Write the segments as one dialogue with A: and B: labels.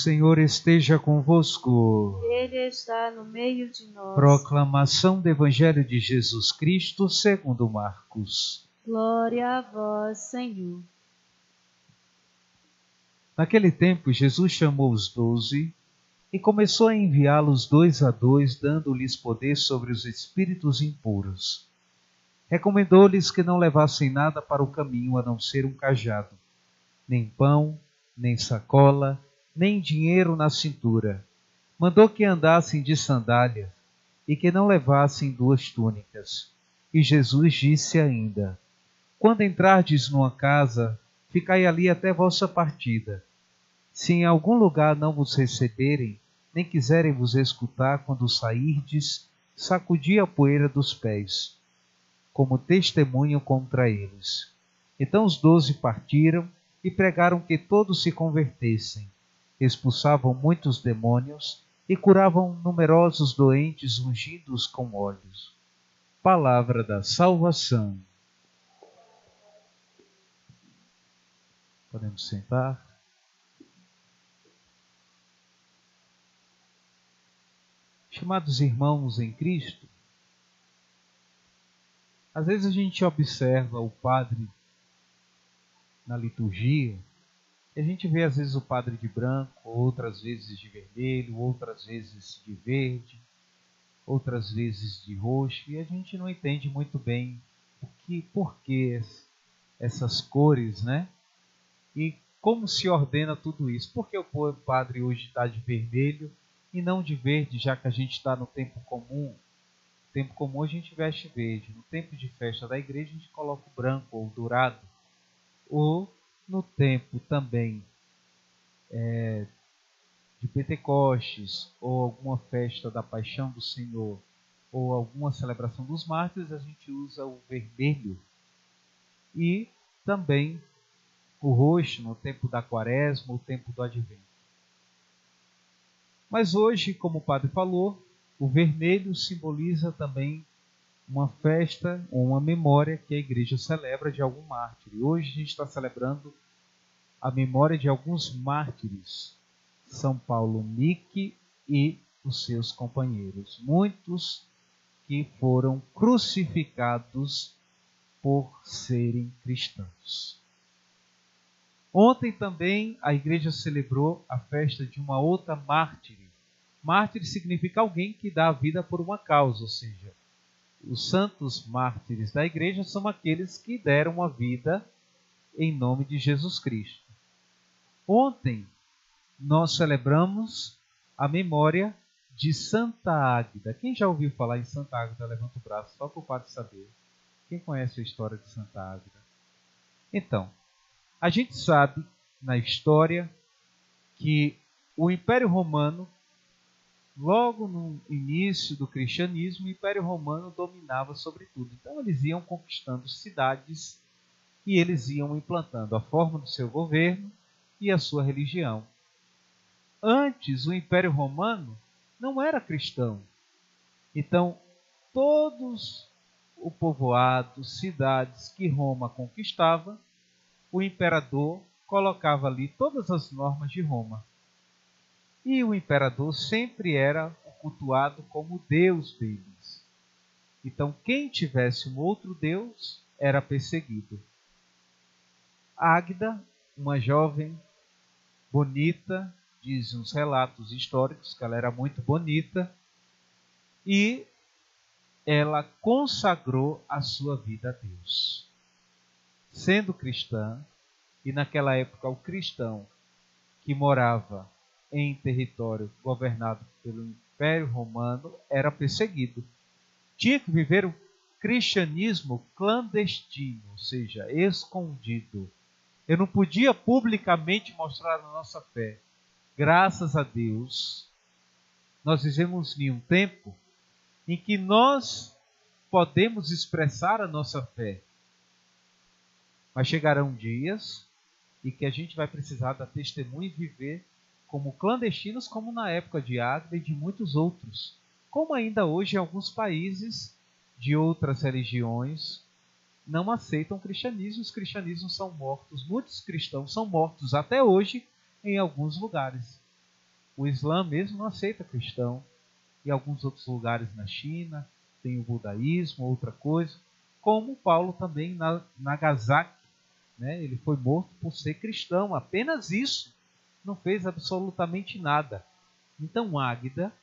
A: Senhor esteja convosco.
B: Ele está no meio de nós.
A: Proclamação do Evangelho de Jesus Cristo segundo Marcos.
B: Glória a vós, Senhor.
A: Naquele tempo, Jesus chamou os 12 e começou a enviá-los 2 a 2, dando-lhes poder sobre os espíritos impuros. Recomendou-lhes que não levassem nada para o caminho a não ser um cajado, nem pão, nem sacola, nem dinheiro na cintura. Mandou que andassem de sandálias e que não levassem 2 túnicas. E Jesus disse ainda: quando entrardes numa casa, ficai ali até vossa partida. Se em algum lugar não vos receberem, nem quiserem vos escutar quando sairdes, sacudi a poeira dos pés, como testemunho contra eles. Então os 12 partiram e pregaram que todos se convertessem. Expulsavam muitos demônios e curavam numerosos doentes, ungindo-os com óleos. Palavra da salvação. Podemos sentar. Chamados irmãos em Cristo, às vezes a gente observa o padre na liturgia, e a gente vê às vezes o padre de branco, outras vezes de vermelho, outras vezes de verde, outras vezes de roxo, e a gente não entende muito bem por que essas cores, né? E como se ordena tudo isso? Por que o padre hoje está de vermelho e não de verde, já que a gente está no tempo comum? No tempo comum a gente veste verde. No tempo de festa da igreja a gente coloca o branco ou o dourado. Ou no tempo também de Pentecostes, ou alguma festa da Paixão do Senhor, ou alguma celebração dos mártires, a gente usa o vermelho. E também o roxo no tempo da Quaresma, o tempo do Advento. Mas hoje, como o padre falou, o vermelho simboliza também uma festa ou uma memória que a igreja celebra de algum mártir. E hoje a gente está celebrando a memória de alguns mártires, São Paulo Mique e os seus companheiros. Muitos que foram crucificados por serem cristãos. Ontem também a igreja celebrou a festa de uma outra mártire. Mártire significa alguém que dá a vida por uma causa, ou seja, os santos mártires da igreja são aqueles que deram a vida em nome de Jesus Cristo. Ontem nós celebramos a memória de Santa Águeda. Quem já ouviu falar em Santa Águeda, levanta o braço, só para o padre saber. Quem conhece a história de Santa Águeda? Então, a gente sabe na história que o Império Romano, logo no início do cristianismo, o Império Romano dominava sobre tudo. Então eles iam conquistando cidades e eles iam implantando a forma do seu governo e a sua religião. Antes, o Império Romano não era cristão. Então, todos o povoado, cidades que Roma conquistava, o imperador colocava ali todas as normas de Roma. E o imperador sempre era cultuado como Deus deles. Então, quem tivesse um outro Deus era perseguido. Águeda, uma jovem bonita, dizem os relatos históricos que ela era muito bonita, e ela consagrou a sua vida a Deus. Sendo cristã, e naquela época o cristão que morava em território governado pelo Império Romano era perseguido. Tinha que viver o cristianismo clandestino, ou seja, escondido. Eu não podia publicamente mostrar a nossa fé. Graças a Deus, nós vivemos em um tempo em que nós podemos expressar a nossa fé. Mas chegarão dias em que a gente vai precisar dar testemunho e viver como clandestinos, como na época de Águeda e de muitos outros. Como ainda hoje em alguns países de outras religiões não aceitam o cristianismo, os cristianismos são mortos, muitos cristãos são mortos até hoje em alguns lugares. O Islã mesmo não aceita cristão. E alguns outros lugares na China tem o budaísmo, outra coisa. Como Paulo também na Nagasaki, né? Ele foi morto por ser cristão. Apenas isso. Não fez absolutamente nada. Então Águida,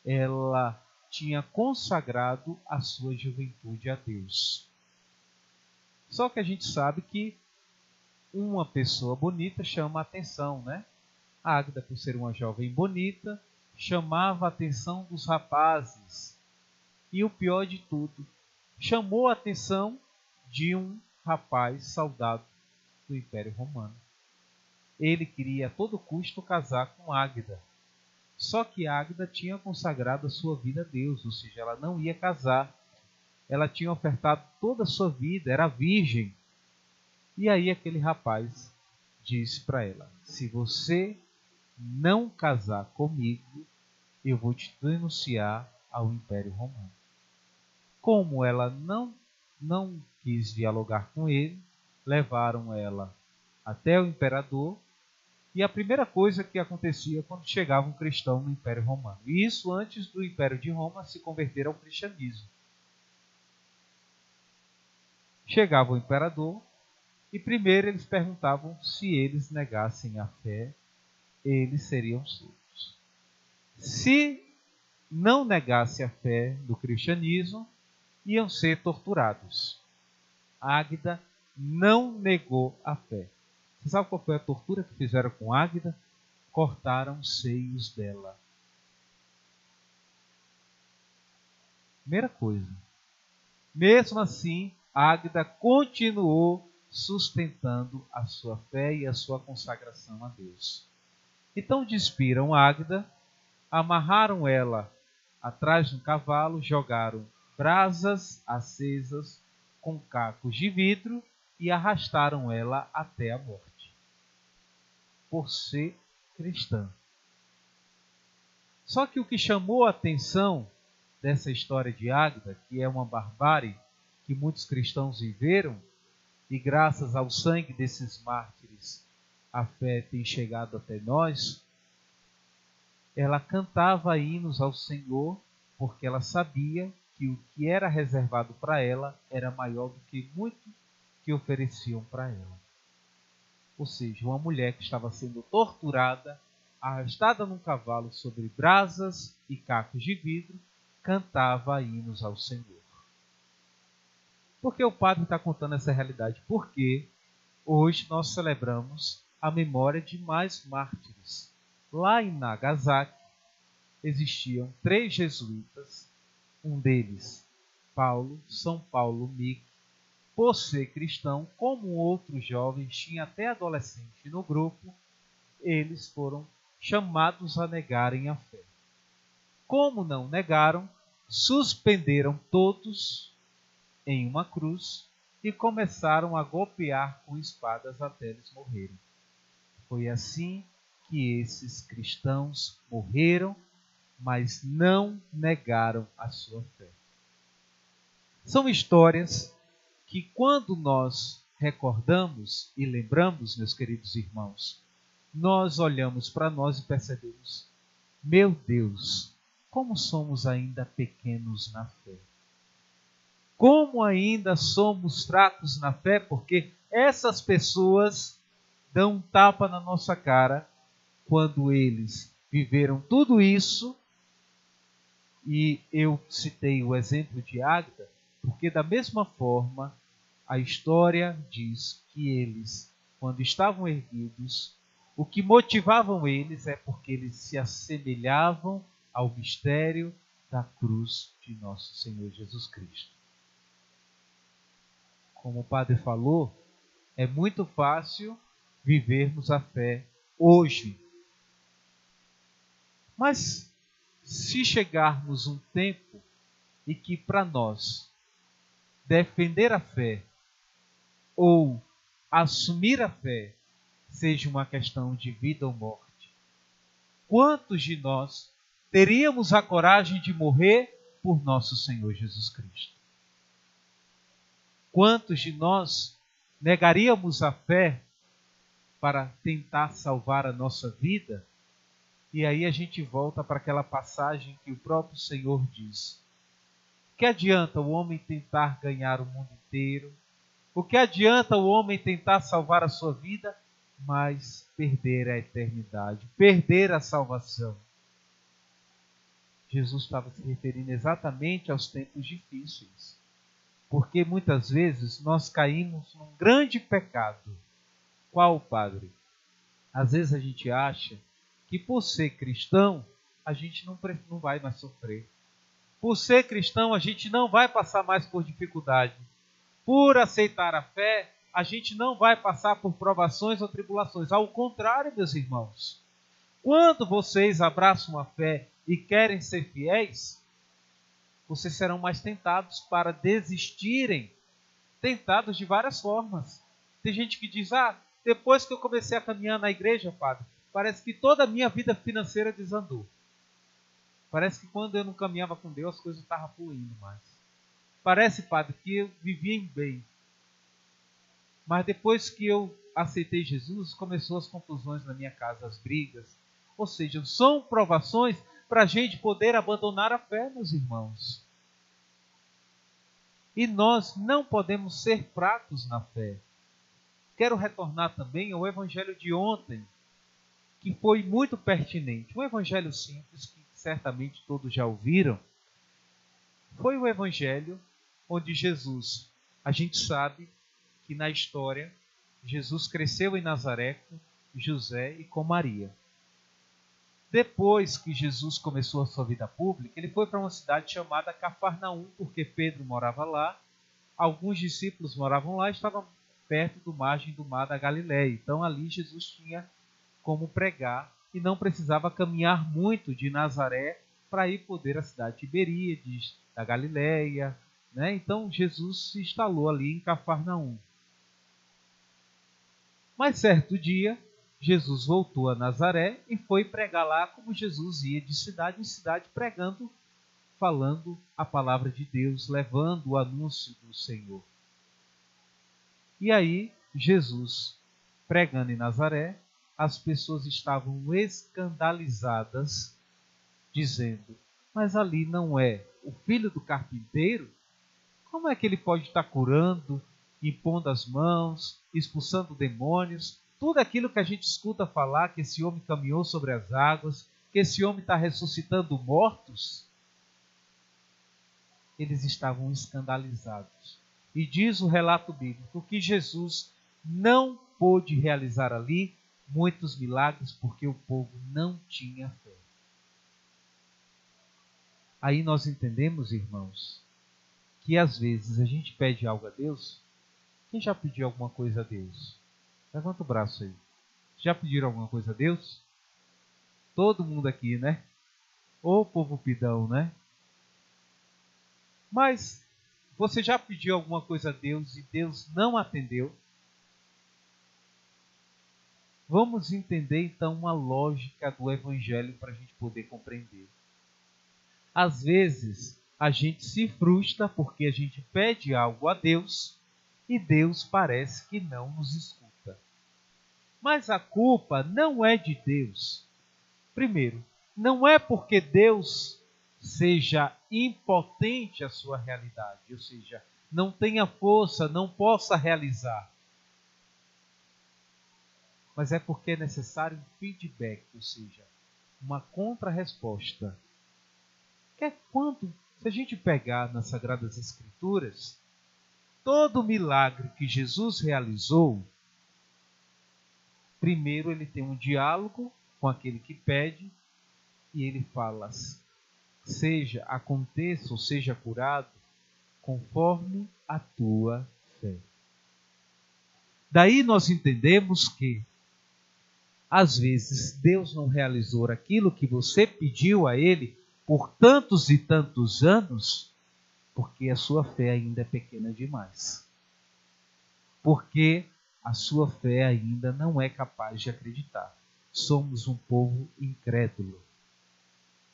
A: ela tinha consagrado a sua juventude a Deus. Só que a gente sabe que uma pessoa bonita chama a atenção, né? A Águida, por ser uma jovem bonita, chamava a atenção dos rapazes. E o pior de tudo, chamou a atenção de um rapaz soldado do Império Romano. Ele queria a todo custo casar com Águida. Só que Águida tinha consagrado a sua vida a Deus, ou seja, ela não ia casar. Ela tinha ofertado toda a sua vida, era virgem. E aí aquele rapaz disse para ela: se você não casar comigo, eu vou te denunciar ao Império Romano. Como ela não quis dialogar com ele, levaram ela até o imperador. E a primeira coisa que acontecia quando chegava um cristão no Império Romano. E isso antes do Império de Roma se converter ao cristianismo. Chegava o imperador e primeiro eles perguntavam se eles negassem a fé, eles seriam soltos. Se não negasse a fé do cristianismo, iam ser torturados. Águida não negou a fé. Você sabe qual foi a tortura que fizeram com Águida? Cortaram os seios dela. Primeira coisa. Mesmo assim, Águida continuou sustentando a sua fé e a sua consagração a Deus. Então despiram Águida, amarraram ela atrás de um cavalo, jogaram brasas acesas com cacos de vidro e arrastaram ela até a morte. Por ser cristã. Só que o que chamou a atenção dessa história de Águida, que é uma barbárie que muitos cristãos viveram, e graças ao sangue desses mártires a fé tem chegado até nós, ela cantava hinos ao Senhor, porque ela sabia que o que era reservado para ela era maior do que muito que ofereciam para ela. Ou seja, uma mulher que estava sendo torturada, arrastada num cavalo sobre brasas e cacos de vidro, cantava hinos ao Senhor. Por que o padre está contando essa realidade? Porque hoje nós celebramos a memória de mais mártires. Lá em Nagasaki existiam 3 jesuítas, um deles, São Paulo Miki, por ser cristão, como outros jovens, tinha até adolescente no grupo, eles foram chamados a negarem a fé. Como não negaram, suspenderam todos em uma cruz e começaram a golpear com espadas até eles morrerem. Foi assim que esses cristãos morreram, mas não negaram a sua fé. São histórias que quando nós recordamos e lembramos, meus queridos irmãos, nós olhamos para nós e percebemos: meu Deus, como somos ainda pequenos na fé. Como ainda somos fracos na fé, porque essas pessoas dão um tapa na nossa cara quando eles viveram tudo isso. E eu citei o exemplo de Águida, porque da mesma forma a história diz que eles, quando estavam erguidos, o que motivavam eles é porque eles se assemelhavam ao mistério da cruz de nosso Senhor Jesus Cristo. Como o padre falou, é muito fácil vivermos a fé hoje. Mas se chegarmos um tempo em que para nós defender a fé ou assumir a fé seja uma questão de vida ou morte, quantos de nós teríamos a coragem de morrer por nosso Senhor Jesus Cristo? Quantos de nós negaríamos a fé para tentar salvar a nossa vida? E aí a gente volta para aquela passagem que o próprio Senhor diz: que adianta o homem tentar ganhar o mundo inteiro? O que adianta o homem tentar salvar a sua vida, mas perder a eternidade, perder a salvação? Jesus estava se referindo exatamente aos tempos difíceis. Porque muitas vezes nós caímos num grande pecado. Qual, padre? Às vezes a gente acha que por ser cristão, a gente não vai mais sofrer. Por ser cristão, a gente não vai passar mais por dificuldade. Por aceitar a fé, a gente não vai passar por provações ou tribulações. Ao contrário, meus irmãos, quando vocês abraçam a fé e querem ser fiéis, vocês serão mais tentados para desistirem. Tentados de várias formas. Tem gente que diz: depois que eu comecei a caminhar na igreja, padre, parece que toda a minha vida financeira desandou. Parece que quando eu não caminhava com Deus, as coisas estavam fluindo mais. Parece, padre, que eu vivia em bem. Mas depois que eu aceitei Jesus, começou as confusões na minha casa, as brigas. Ou seja, são provações para a gente poder abandonar a fé, meus irmãos. E nós não podemos ser fracos na fé. Quero retornar também ao evangelho de ontem, que foi muito pertinente. Um evangelho simples, que certamente todos já ouviram. Foi o evangelho onde Jesus, a gente sabe que na história, Jesus cresceu em Nazaré com José e com Maria. Depois que Jesus começou a sua vida pública, ele foi para uma cidade chamada Cafarnaum, porque Pedro morava lá, alguns discípulos moravam lá e estavam perto do margem do mar da Galileia. Então ali Jesus tinha como pregar e não precisava caminhar muito de Nazaré para ir poder à cidade de Tiberíades, da Galileia, né? Então Jesus se instalou ali em Cafarnaum. Mas certo dia, Jesus voltou a Nazaré e foi pregar lá, como Jesus ia de cidade em cidade pregando, falando a palavra de Deus, levando o anúncio do Senhor. E aí, Jesus, pregando em Nazaré, as pessoas estavam escandalizadas, dizendo: mas ali não é o filho do carpinteiro? Como é que ele pode estar curando, impondo as mãos, expulsando demônios? Tudo aquilo que a gente escuta falar, que esse homem caminhou sobre as águas, que esse homem está ressuscitando mortos. Eles estavam escandalizados. E diz o relato bíblico que Jesus não pôde realizar ali muitos milagres porque o povo não tinha fé. Aí nós entendemos, irmãos, que às vezes a gente pede algo a Deus. Quem já pediu alguma coisa a Deus? Levanta o braço aí. Já pediram alguma coisa a Deus? Todo mundo aqui, né? Ô povo pidão, né? Mas você já pediu alguma coisa a Deus e Deus não atendeu? Vamos entender então uma lógica do Evangelho para a gente poder compreender. Às vezes a gente se frustra porque a gente pede algo a Deus e Deus parece que não nos escuta. Mas a culpa não é de Deus. Primeiro, não é porque Deus seja impotente à sua realidade, ou seja, não tenha força, não possa realizar. Mas é porque é necessário um feedback, ou seja, uma contrarresposta. Que é quando, se a gente pegar nas Sagradas Escrituras, todo milagre que Jesus realizou, primeiro ele tem um diálogo com aquele que pede e ele fala: aconteça ou seja curado conforme a tua fé. Daí nós entendemos que às vezes Deus não realizou aquilo que você pediu a Ele por tantos e tantos anos, porque a sua fé ainda é pequena demais. Porque a sua fé ainda não é capaz de acreditar. Somos um povo incrédulo.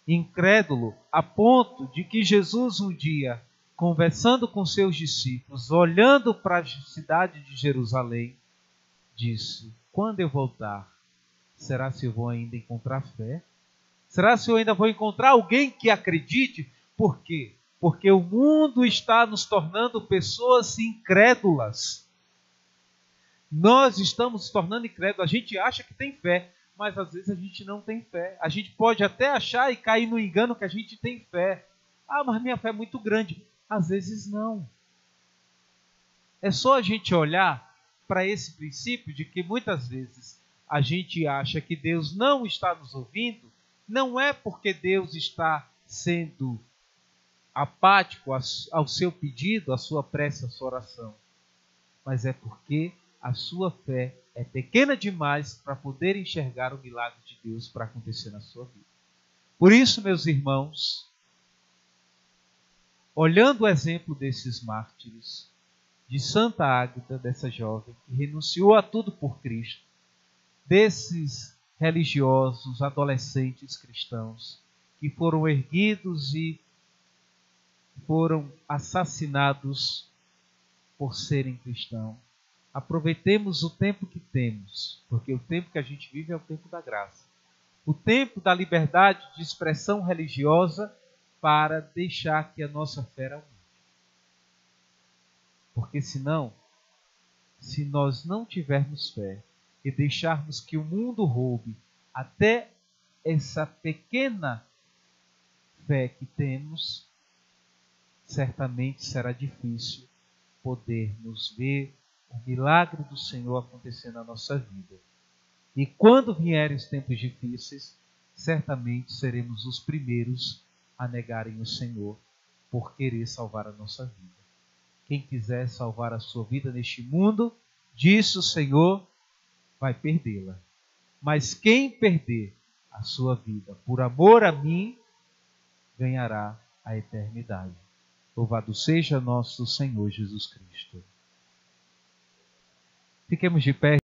A: Incrédulo a ponto de que Jesus um dia, conversando com seus discípulos, olhando para a cidade de Jerusalém, disse: quando eu voltar, será se eu vou ainda encontrar fé Será se eu ainda vou encontrar alguém que acredite? Por quê? Porque o mundo está nos tornando pessoas incrédulas. Nós estamos nos tornando incrédulos. A gente acha que tem fé, mas às vezes a gente não tem fé. A gente pode até achar e cair no engano que a gente tem fé. Ah, mas minha fé é muito grande. Às vezes não. É só a gente olhar para esse princípio de que muitas vezes a gente acha que Deus não está nos ouvindo. Não é porque Deus está sendo apático ao seu pedido, à sua prece, à sua oração. Mas é porque a sua fé é pequena demais para poder enxergar o milagre de Deus para acontecer na sua vida. Por isso, meus irmãos, olhando o exemplo desses mártires, de Santa Ágata, dessa jovem que renunciou a tudo por Cristo, desses religiosos, adolescentes cristãos, que foram erguidos e foram assassinados por serem cristãos. Aproveitemos o tempo que temos, porque o tempo que a gente vive é o tempo da graça. O tempo da liberdade de expressão religiosa para deixar que a nossa fé aumente. Porque senão, se nós não tivermos fé e deixarmos que o mundo roube até essa pequena fé que temos, certamente será difícil podermos ver o milagre do Senhor acontecer na nossa vida. E quando vierem os tempos difíceis, certamente seremos os primeiros a negarem o Senhor por querer salvar a nossa vida. Quem quiser salvar a sua vida neste mundo, disse o Senhor, vai perdê-la. Mas quem perder a sua vida por amor a mim, ganhará a eternidade. Louvado seja nosso Senhor Jesus Cristo. Fiquemos de pé.